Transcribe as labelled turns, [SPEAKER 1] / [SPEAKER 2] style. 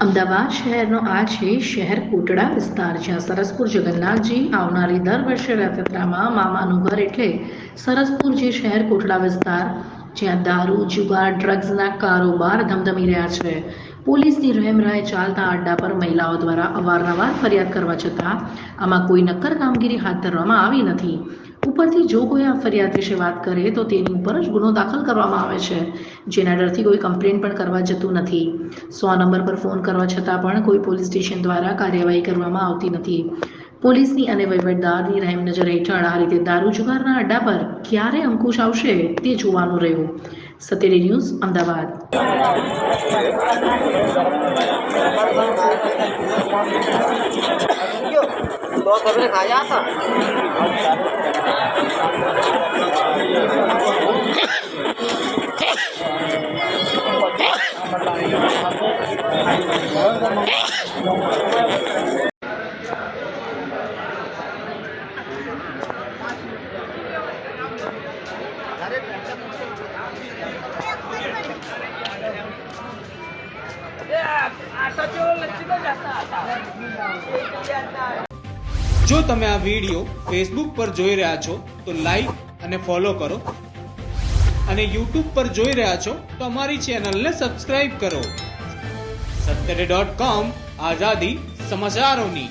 [SPEAKER 1] અમદાવાદ શહેરનો આ છે શહેર કોટડા વિસ્તાર, જ્યાં સરસપુર જગન્નાથજી આવનારી દર વર્ષે રથયાત્રામાં મામાનું ઘર એટલે સરસપુર જે શહેર કોટડા વિસ્તાર, જ્યાં દારૂ, જુગાર, ડ્રગ્સના કારોબાર ધમધમી રહ્યા છે. પોલીસની રહેમરાહે ચાલતા અડ્ડા પર મહિલાઓ દ્વારા અવારનવાર ફરિયાદ કરવા છતાં આમાં કોઈ નક્કર કામગીરી હાથ ધરવામાં આવી નથી. ઉપરથી જો કોઈ આ ફરિયાદ વિશે વાત કરે તો તેની ઉપર જ ગુનો દાખલ કરવામાં આવે છે, જેના ડરથી કોઈ કમ્પ્લેન પણ કરવા જતું નથી. 100 નંબર પર ફોન કરવા છતાં પણ કોઈ પોલીસ સ્ટેશન દ્વારા કાર્યવાહી કરવામાં આવતી નથી. પોલીસની અને વહીવટદારની રહેમ નજર હેઠળ આ રીતે દારૂ જુગારના અડ્ડા પર ક્યારે અંકુશ આવશે તે જોવાનું રહ્યું. સત્યડી ન્યૂઝ, અમદાવાદ.
[SPEAKER 2] જો તમે આ વિડીયો ફેસબુક પર જોઈ રહ્યા છો તો લાઈક અને ફોલો કરો, અને યુટ્યુબ પર જોઈ રહ્યા છો તો અમારી ચેનલને સબસ્ક્રાઇબ કરો. satyday.com, આઝાદી સમાચારોની.